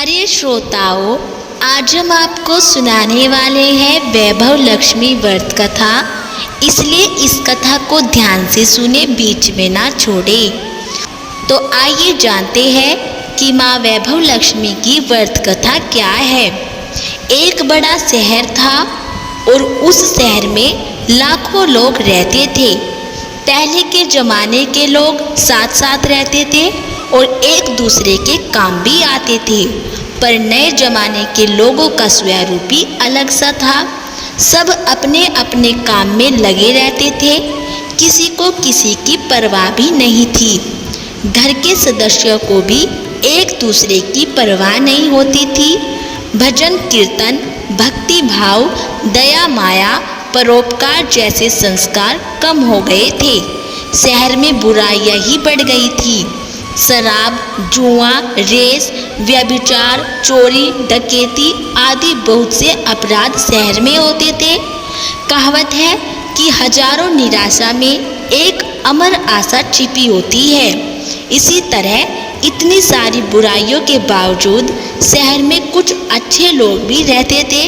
प्यारे श्रोताओं, आज हम आपको सुनाने वाले हैं वैभव लक्ष्मी व्रत कथा। इसलिए इस कथा को ध्यान से सुने, बीच में ना छोड़े। तो आइए जानते हैं कि माँ वैभव लक्ष्मी की व्रत कथा क्या है। एक बड़ा शहर था और उस शहर में लाखों लोग रहते थे। पहले के जमाने के लोग साथ साथ रहते थे और एक दूसरे के काम भी आते थे, पर नए जमाने के लोगों का स्वरूप ही अलग सा था। सब अपने अपने काम में लगे रहते थे, किसी को किसी की परवाह भी नहीं थी। घर के सदस्यों को भी एक दूसरे की परवाह नहीं होती थी। भजन कीर्तन, भक्ति भाव, दया माया, परोपकार जैसे संस्कार कम हो गए थे। शहर में बुराइयां ही बढ़ गई थी। शराब, जुआ, रेस, व्यभिचार, चोरी, डकैती आदि बहुत से अपराध शहर में होते थे। कहावत है कि हजारों निराशा में एक अमर आशा छिपी होती है। इसी तरह इतनी सारी बुराइयों के बावजूद शहर में कुछ अच्छे लोग भी रहते थे।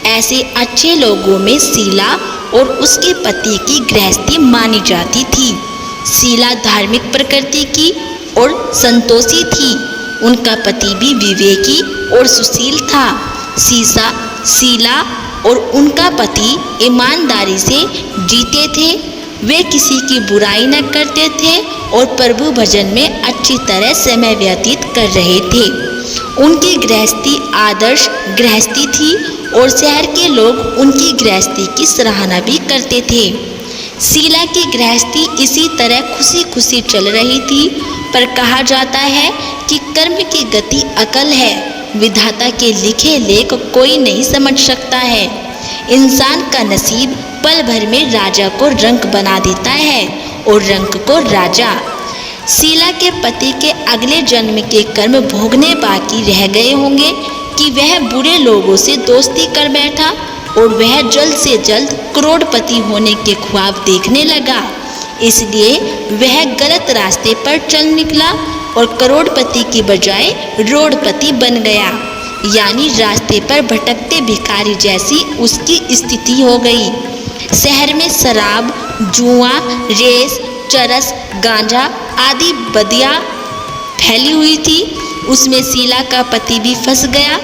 ऐसे अच्छे लोगों में शीला और उसके पति की गृहस्थी मानी जाती थी। शीला धार्मिक प्रकृति की और संतोषी थी। उनका पति भी विवेकी और सुशील था। शीला और उनका पति ईमानदारी से जीते थे। वे किसी की बुराई न करते थे और प्रभु भजन में अच्छी तरह समय व्यतीत कर रहे थे। उनकी गृहस्थी आदर्श गृहस्थी थी और शहर के लोग उनकी गृहस्थी की सराहना भी करते थे। शीला की गृहस्थी इसी तरह खुशी खुशी चल रही थी, पर कहा जाता है कि कर्म की गति अकल है। विधाता के लिखे लेख कोई नहीं समझ सकता है। इंसान का नसीब पल भर में राजा को रंक बना देता है और रंक को राजा। शीला के पति के अगले जन्म के कर्म भोगने बाकी रह गए होंगे कि वह बुरे लोगों से दोस्ती कर बैठा और वह जल्द से जल्द करोड़पति होने के ख्वाब देखने लगा। इसलिए वह गलत रास्ते पर चल निकला और करोड़पति की बजाय रोड़पति बन गया, यानी रास्ते पर भटकते भिखारी जैसी उसकी स्थिति हो गई। शहर में शराब, जुआ, रेस, चरस, गांजा आदि बदियां फैली हुई थी। उसमें शीला का पति भी फंस गया।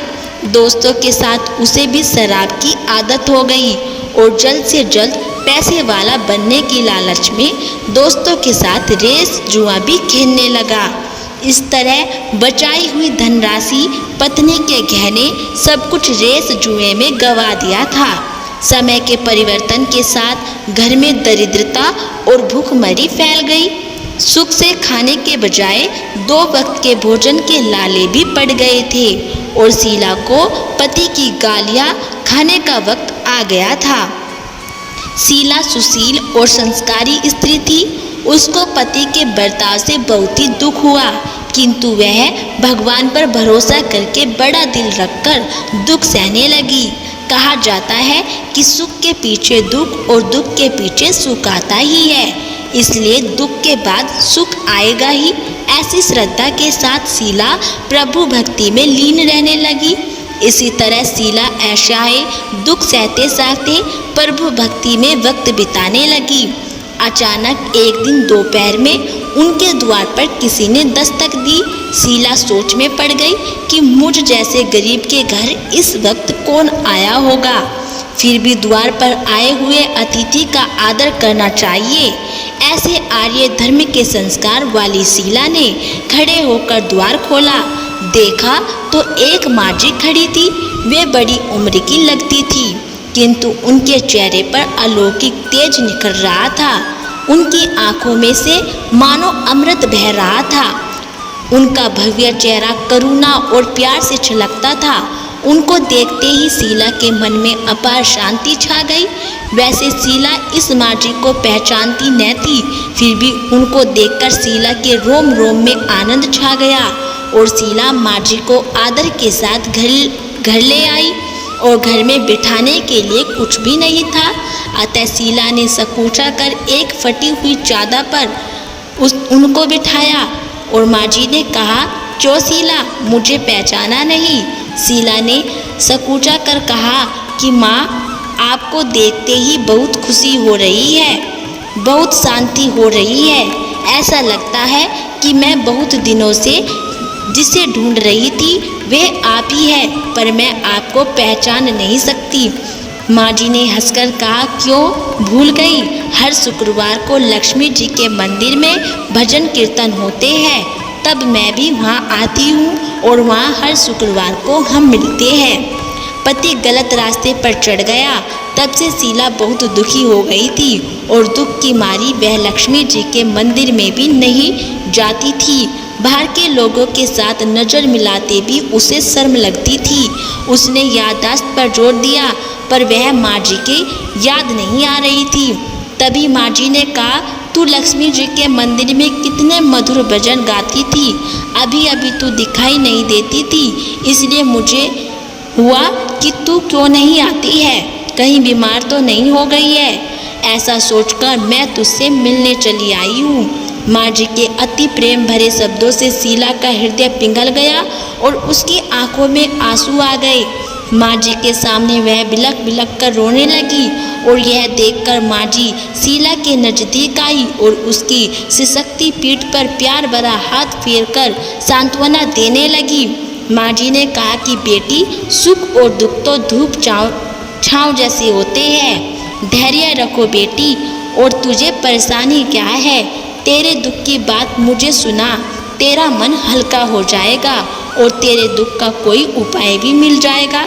दोस्तों के साथ उसे भी शराब की आदत हो गई और जल्द से जल्द पैसे वाला बनने की लालच में दोस्तों के साथ रेस जुआ भी खेलने लगा। इस तरह बचाई हुई धनराशि, पत्नी के गहने, सब कुछ रेस जुए में गंवा दिया था। समय के परिवर्तन के साथ घर में दरिद्रता और भूखमरी फैल गई। सुख से खाने के बजाय 2 वक्त के भोजन के लाले भी पड़ गए थे और शीला को पति की गालियां खाने का वक्त आ गया था। शीला सुशील और संस्कारी स्त्री थी। उसको पति के बर्ताव से बहुत ही दुख हुआ, किंतु वह भगवान पर भरोसा करके बड़ा दिल रखकर दुख सहने लगी। कहा जाता है कि सुख के पीछे दुख और दुख के पीछे सुख आता ही है, इसलिए दुख के बाद सुख आएगा ही। ऐसी श्रद्धा के साथ शीला प्रभु भक्ति में लीन रहने लगी। इसी तरह शीला ऐशाए दुख सहते सहते प्रभु भक्ति में वक्त बिताने लगी। अचानक एक दिन दोपहर में उनके द्वार पर किसी ने दस्तक दी। शीला सोच में पड़ गई कि मुझ जैसे गरीब के घर इस वक्त कौन आया होगा। फिर भी द्वार पर आए हुए अतिथि का आदर करना चाहिए। ऐसे आर्य धर्म के संस्कार वाली शीला ने खड़े होकर द्वार खोला। देखा तो एक माँ जी खड़ी थी। वे बड़ी उम्र की लगती थी, किंतु उनके चेहरे पर अलौकिक तेज निखर रहा था। उनकी आंखों में से मानो अमृत बह रहा था। उनका भव्य चेहरा करुणा और प्यार से छलकता था। उनको देखते ही शीला के मन में अपार शांति छा गई। वैसे शीला इस माँ जी को पहचानती न थी, फिर भी उनको देखकर शीला के रोम रोम में आनंद छा गया और शीला माँ जी को आदर के साथ घर ले आई और घर में बिठाने के लिए कुछ भी नहीं था। अतः शीला ने सकूचा कर एक फटी हुई चादर पर उनको बिठाया और माँ जी ने कहा, क्यों शीला, मुझे पहचाना नहीं? शीला ने सकूचा कर कहा कि माँ, आपको देखते ही बहुत खुशी हो रही है, बहुत शांति हो रही है। ऐसा लगता है कि मैं बहुत दिनों से जिसे ढूंढ रही थी वह आप ही है, पर मैं आपको पहचान नहीं सकती। माँ जी ने हंसकर कहा, क्यों भूल गई? हर शुक्रवार को लक्ष्मी जी के मंदिर में भजन कीर्तन होते हैं, तब मैं भी वहाँ आती हूँ और वहाँ हर शुक्रवार को हम मिलते हैं। पति गलत रास्ते पर चढ़ गया, तब से शीला बहुत दुखी हो गई थी और दुख की मारी वह लक्ष्मी जी के मंदिर में भी नहीं जाती थी। बाहर के लोगों के साथ नज़र मिलाते भी उसे शर्म लगती थी। उसने याददाश्त पर जोर दिया, पर वह माँ जी की याद नहीं आ रही थी। तभी माँ जी ने कहा, तू लक्ष्मी जी के मंदिर में कितने मधुर भजन गाती थी, अभी अभी तू दिखाई नहीं देती थी, इसलिए मुझे हुआ कि तू क्यों नहीं आती है, कहीं बीमार तो नहीं हो गई है। ऐसा सोचकर मैं तुझसे मिलने चली आई हूँ। माँ जी के अति प्रेम भरे शब्दों से शीला का हृदय पिघल गया और उसकी आंखों में आंसू आ गए। माँ जी के सामने वह बिलख बिलख कर रोने लगी और यह देखकर माँ जी शीला के नज़दीक आई और उसकी सिसकती पीठ पर प्यार भरा हाथ फेरकर सांत्वना देने लगी। माँ जी ने कहा कि बेटी, सुख और दुख तो धूप छाँव जैसे होते हैं, धैर्य रखो बेटी। और तुझे परेशानी क्या है? तेरे दुख की बात मुझे सुना, तेरा मन हल्का हो जाएगा और तेरे दुख का कोई उपाय भी मिल जाएगा।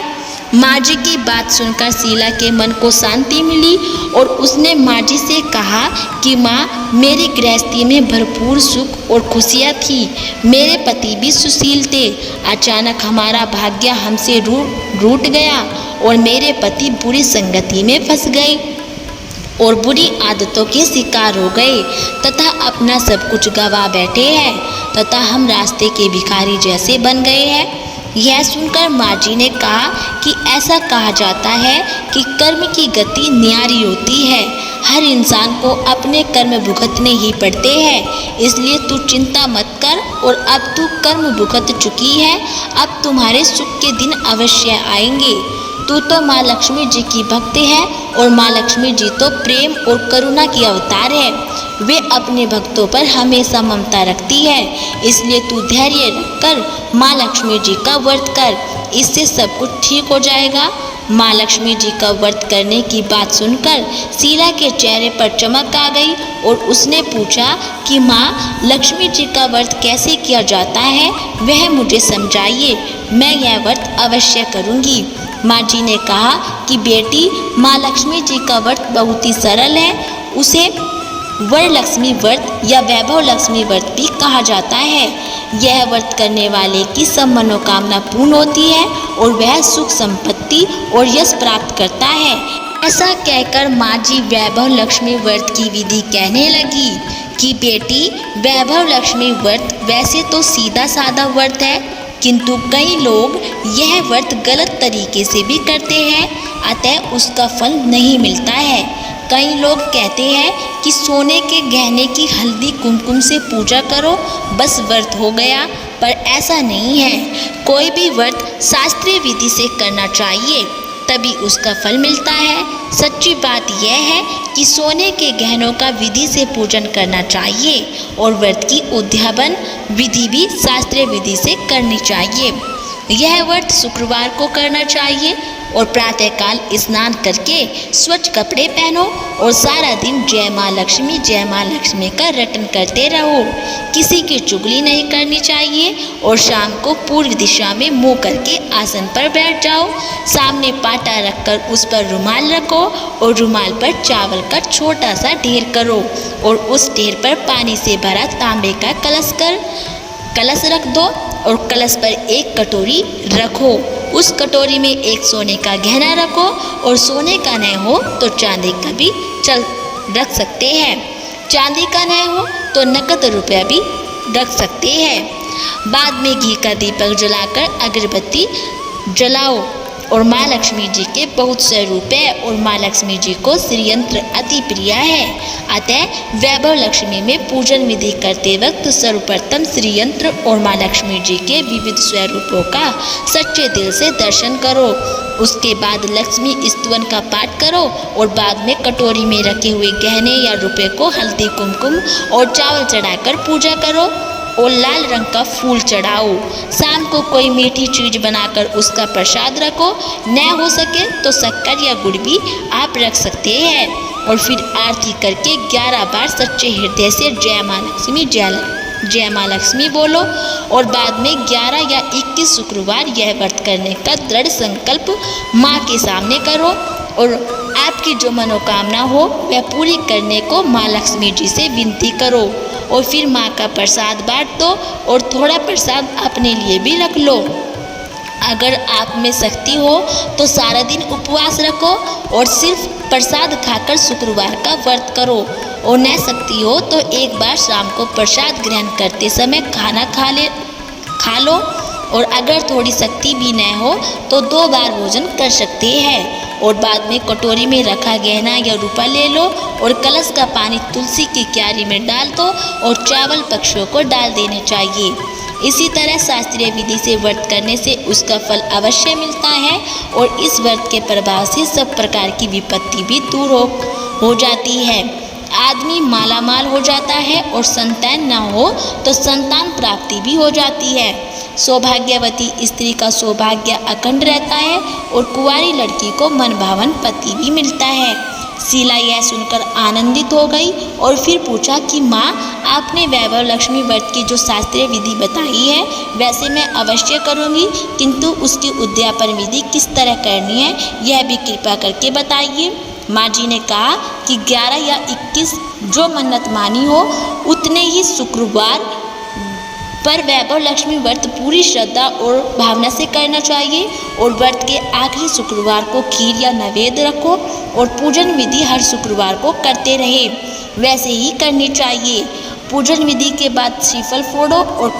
माँ जी की बात सुनकर शीला के मन को शांति मिली और उसने माँ जी से कहा कि माँ, मेरी गृहस्थी में भरपूर सुख और खुशियाँ थी, मेरे पति भी सुशील थे। अचानक हमारा भाग्य हमसे रूठ गया और मेरे पति बुरी संगति में फंस गए और बुरी आदतों के शिकार हो गए तथा अपना सब कुछ गवा बैठे हैं तथा हम रास्ते के भिखारी जैसे बन गए हैं। यह सुनकर माँ जी ने कहा कि ऐसा कहा जाता है कि कर्म की गति न्यारी होती है, हर इंसान को अपने कर्म भुगतने ही पड़ते हैं, इसलिए तू चिंता मत कर और अब तू कर्म भुगत चुकी है, अब तुम्हारे सुख के दिन अवश्य आएंगे। तू तो माँ लक्ष्मी जी की भक्त है और माँ लक्ष्मी जी तो प्रेम और करुणा की अवतार है, वे अपने भक्तों पर हमेशा ममता रखती है, इसलिए तू धैर्य रखकर माँ लक्ष्मी जी का व्रत कर, इससे सब कुछ ठीक हो जाएगा। माँ लक्ष्मी जी का व्रत करने की बात सुनकर शीला के चेहरे पर चमक आ गई और उसने पूछा कि माँ, लक्ष्मी जी का व्रत कैसे किया जाता है, वह मुझे समझाइए, मैं यह व्रत अवश्य करूँगी। माँ जी ने कहा कि बेटी, माँ लक्ष्मी जी का व्रत बहुत ही सरल है, उसे वरलक्ष्मी व्रत या वैभव लक्ष्मी व्रत भी कहा जाता है। यह व्रत करने वाले की सब मनोकामना पूर्ण होती है और वह सुख संपत्ति और यश प्राप्त करता है। ऐसा कहकर माँ जी वैभव लक्ष्मी व्रत की विधि कहने लगी कि बेटी, वैभव लक्ष्मी व्रत वैसे तो सीधा साधा व्रत है, किंतु कई लोग यह व्रत गलत तरीके से भी करते हैं, अतः उसका फल नहीं मिलता है। कई लोग कहते हैं कि सोने के गहने की हल्दी कुमकुम से पूजा करो, बस व्रत हो गया, पर ऐसा नहीं है। कोई भी व्रत शास्त्रीय विधि से करना चाहिए, तभी उसका फल मिलता है। सच्ची बात यह है कि सोने के गहनों का विधि से पूजन करना चाहिए और व्रत की उद्यापन विधि भी शास्त्रीय विधि से करनी चाहिए। यह व्रत शुक्रवार को करना चाहिए और प्रातःकाल स्नान करके स्वच्छ कपड़े पहनो और सारा दिन जय माँ लक्ष्मी का रटन करते रहो। किसी की चुगली नहीं करनी चाहिए और शाम को पूर्व दिशा में मुँह करके आसन पर बैठ जाओ। सामने पाटा रखकर उस पर रुमाल रखो और रुमाल पर चावल का छोटा सा ढेर करो और उस ढेर पर पानी से भरा तांबे का कलश रख दो और कलश पर एक कटोरी रखो। उस कटोरी में एक सोने का गहना रखो और सोने का नहीं हो तो चांदी का भी रख सकते हैं। चांदी का नहीं हो तो नकद रुपया भी रख सकते हैं। बाद में घी का दीपक जलाकर अगरबत्ती जलाओ और माँ लक्ष्मी जी के बहुत स्वरूप है और माँ लक्ष्मी जी को श्रीयंत्र अति प्रिय है। अतः वैभव लक्ष्मी में पूजन विधि करते वक्त सर्वप्रथम श्रीयंत्र और माँ लक्ष्मी जी के विविध स्वरूपों का सच्चे दिल से दर्शन करो। उसके बाद लक्ष्मी स्तवन का पाठ करो और बाद में कटोरी में रखे हुए गहने या रुपए को हल्दी कुमकुम और चावल चढ़ाकर पूजा करो और लाल रंग का फूल चढ़ाओ। शाम को कोई मीठी चीज बनाकर उसका प्रसाद रखो। न हो सके तो शक्कर या गुड़ भी आप रख सकते हैं और फिर आरती करके 11 बार सच्चे हृदय से जय माँ लक्ष्मी जय माँ लक्ष्मी बोलो और बाद में 11 या 21 शुक्रवार यह व्रत करने का दृढ़ संकल्प माँ के सामने करो और आपकी जो मनोकामना हो वह पूरी करने को माँ लक्ष्मी जी से विनती करो और फिर माँ का प्रसाद बांट दो और थोड़ा प्रसाद अपने लिए भी रख लो। अगर आप में शक्ति हो तो सारा दिन उपवास रखो और सिर्फ प्रसाद खाकर शुक्रवार का व्रत करो और न शक्ति हो तो एक बार शाम को प्रसाद ग्रहण करते समय खाना खा लो और अगर थोड़ी शक्ति भी न हो तो 2 बार भोजन कर सकते हैं और बाद में कटोरी में रखा गहना या रुपया ले लो और कलश का पानी तुलसी की क्यारी में डाल दो और चावल पक्षियों को डाल देने चाहिए। इसी तरह शास्त्रीय विधि से व्रत करने से उसका फल अवश्य मिलता है और इस व्रत के प्रभाव से सब प्रकार की विपत्ति भी दूर हो जाती है। आदमी मालामाल हो जाता है और संतान न हो तो संतान प्राप्ति भी हो जाती है। सौभाग्यवती स्त्री का सौभाग्य अखंड रहता है और कुंवारी लड़की को मनभावन पति भी मिलता है। शीला यह सुनकर आनंदित हो गई और फिर पूछा कि माँ, आपने वैभव लक्ष्मी व्रत की जो शास्त्रीय विधि बताई है वैसे मैं अवश्य करूँगी, किंतु उसकी उद्यापन विधि किस तरह करनी है यह भी कृपा करके बताइए। माँ जी ने कहा कि 11 या 21 जो मन्नत मानी हो उतने ही शुक्रवार पर वैभव लक्ष्मी व्रत पूरी श्रद्धा और भावना से करना चाहिए और व्रत के आखिरी शुक्रवार को खीर या नैवेद्य रखो और पूजन विधि हर शुक्रवार को करते रहे वैसे ही करनी चाहिए। पूजन विधि के बाद श्रीफल फोड़ो और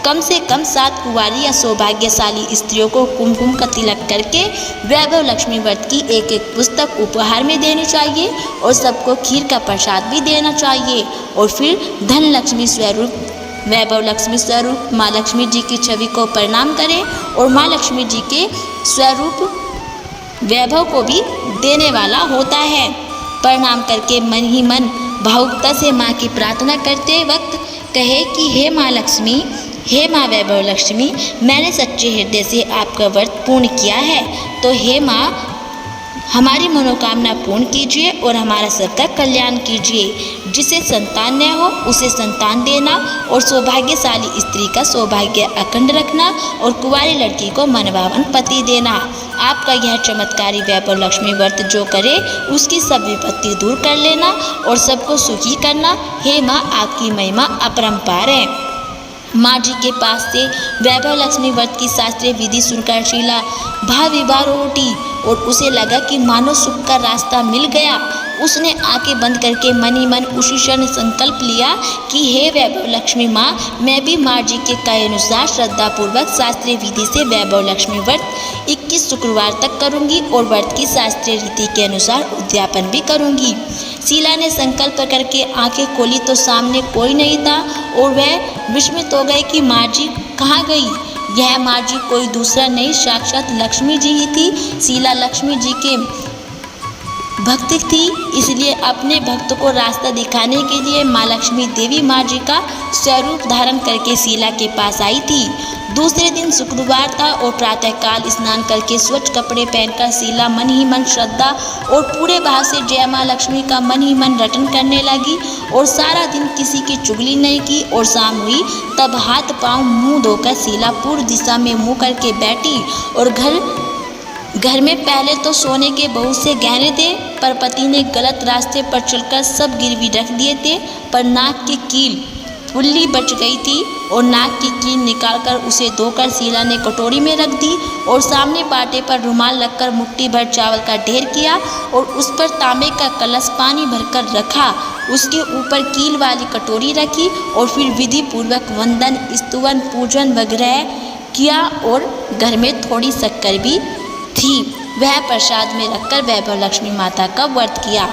कम से कम 7 कुंवारी या सौभाग्यशाली स्त्रियों को कुमकुम का तिलक करके वैभव लक्ष्मी व्रत की एक पुस्तक उपहार में देनी चाहिए और सबको खीर का प्रसाद भी देना चाहिए और फिर धन लक्ष्मी स्वरूप वैभव लक्ष्मी स्वरूप माँ लक्ष्मी जी की छवि को प्रणाम करें और माँ लक्ष्मी जी के स्वरूप वैभव को भी देने वाला होता है। प्रणाम करके मन ही मन भावुकता से माँ की प्रार्थना करते वक्त कहे कि हे माँ लक्ष्मी, हे माँ वैभव लक्ष्मी, मैंने सच्चे हृदय से आपका व्रत पूर्ण किया है, तो हे माँ हमारी मनोकामना पूर्ण कीजिए और हमारा सबका कल्याण कीजिए। जिसे संतान न हो उसे संतान देना और सौभाग्यशाली स्त्री का सौभाग्य अखंड रखना और कुंवारी लड़की को मनभावन पति देना। आपका यह चमत्कारी वैभव लक्ष्मी व्रत जो करे उसकी सब विपत्ति दूर कर लेना और सबको सुखी करना। हे माँ, आपकी महिमा अपरंपार है। माँ जी के पास से वैभव लक्ष्मी व्रत की शास्त्रीय विधि सुनकर शीला भाव विभार उठी और उसे लगा कि मानो सुख का रास्ता मिल गया। उसने आंखें बंद करके मन ही मन उसी क्षण संकल्प लिया कि हे वैभव लक्ष्मी माँ, मैं भी माँ जी के कहे अनुसार श्रद्धापूर्वक शास्त्रीय विधि से वैभव लक्ष्मी व्रत 21 शुक्रवार तक करूँगी और व्रत की शास्त्रीय रीति के अनुसार उद्यापन भी करूँगी। शीला ने संकल्प करके आंखें खोली तो सामने कोई नहीं था और वह विस्मित हो गए कि माँ जी कहाँ गई। यह माँ जी कोई दूसरा नहीं, साक्षात लक्ष्मी जी ही थी। शीला लक्ष्मी जी के भक्त थी, इसलिए अपने भक्त को रास्ता दिखाने के लिए माँ लक्ष्मी देवी माँ जी का स्वरूप धारण करके शीला के पास आई थी। दूसरे दिन शुक्रवार था और प्रातःकाल स्नान करके स्वच्छ कपड़े पहनकर शीला मन ही मन श्रद्धा और पूरे भाव से जय माँ लक्ष्मी का मन ही मन रटन करने लगी और सारा दिन किसी की चुगली नहीं की। और शाम हुई तब हाथ पांव मुंह धोकर शीला पूर्व दिशा में मुंह करके बैठी और घर में पहले तो सोने के बहुत से गहने थे, पर पति ने गलत रास्ते पर चलकर सब गिरवी रख दिए थे। पर नाक की कील फुल्ली बच गई थी और नाक की कील निकालकर उसे धोकर शीला ने कटोरी में रख दी और सामने पाटे पर रुमाल रखकर मुट्ठी भर चावल का ढेर किया और उस पर तांबे का कलश पानी भरकर रखा। उसके ऊपर कील वाली कटोरी रखी और फिर विधि पूर्वक वंदन स्तुवन पूजन वगैरह किया और घर में थोड़ी शक्कर भी थी वह प्रसाद में रखकर वैभव लक्ष्मी माता का व्रत किया।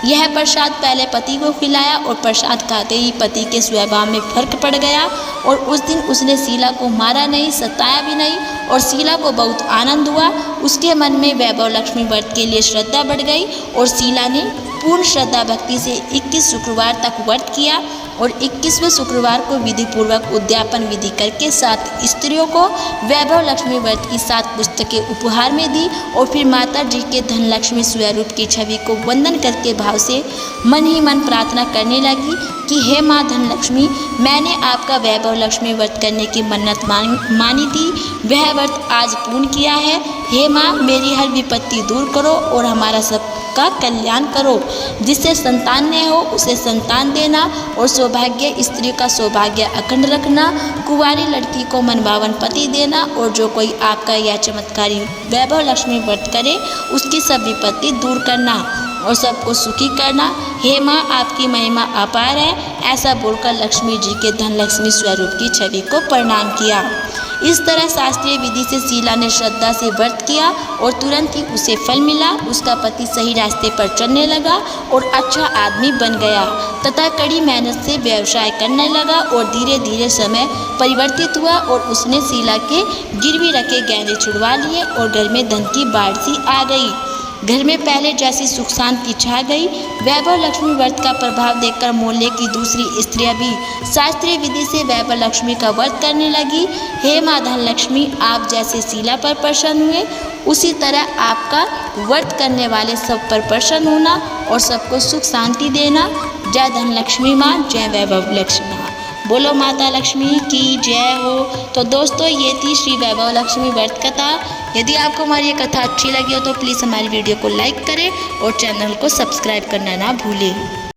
यह प्रसाद पहले पति को खिलाया और प्रसाद खाते ही पति के स्वभाव में फर्क पड़ गया और उस दिन उसने शीला को मारा नहीं, सताया भी नहीं और शीला को बहुत आनंद हुआ। उसके मन में वैभव लक्ष्मी व्रत के लिए श्रद्धा बढ़ गई और शीला ने पूर्ण श्रद्धा भक्ति से 21 शुक्रवार तक व्रत किया और 21वें शुक्रवार को विधि पूर्वक उद्यापन विधि करके 7 स्त्रियों को वैभव लक्ष्मी व्रत की 7 पुस्तकें उपहार में दी और फिर माता जी के धन लक्ष्मी स्वरूप की छवि को वंदन करके भाव से मन ही मन प्रार्थना करने लगी कि हे माँ धन लक्ष्मी, मैंने आपका वैभव लक्ष्मी व्रत करने की मन्नत मानी थी, वह व्रत आज पूर्ण किया है। हे माँ, मेरी हर विपत्ति दूर करो और हमारा सबका कल्याण करो। जिससे संतान न हो उसे संतान देना और सौभाग्य स्त्री का सौभाग्य अखंड रखना, कुंवारी लड़की को मनभावन पति देना और जो कोई आपका यह चमत्कारी वैभव लक्ष्मी व्रत करे उसकी सब विपत्ति दूर करना और सबको सुखी करना। हे माँ, आपकी महिमा अपार है। ऐसा बोलकर लक्ष्मी जी के धन लक्ष्मी स्वरूप की छवि को प्रणाम किया। इस तरह शास्त्रीय विधि से शीला ने श्रद्धा से व्रत किया और तुरंत ही उसे फल मिला। उसका पति सही रास्ते पर चलने लगा और अच्छा आदमी बन गया तथा कड़ी मेहनत से व्यवसाय करने लगा और धीरे धीरे समय परिवर्तित हुआ और उसने शीला के गिरवी रखे गहने छुड़वा लिए और घर में धन की बाढ़ सी आ गई। घर में पहले जैसी सुख शांति छा गई। वैभव लक्ष्मी व्रत का प्रभाव देखकर मोहल्ले की दूसरी स्त्रियां भी शास्त्रीय विधि से वैभव लक्ष्मी का व्रत करने लगी। हे माँ धन लक्ष्मी, आप जैसे शीला पर प्रसन्न हुए उसी तरह आपका व्रत करने वाले सब पर प्रसन्न होना और सबको सुख शांति देना। जय धन लक्ष्मी माँ, जय वैभव लक्ष्मी माँ। बोलो माता लक्ष्मी की जय हो। तो दोस्तों, ये थी श्री वैभव लक्ष्मी व्रत कथा। यदि आपको हमारी ये कथा अच्छी लगी हो तो प्लीज़ हमारी वीडियो को लाइक करें और चैनल को सब्सक्राइब करना ना भूलें।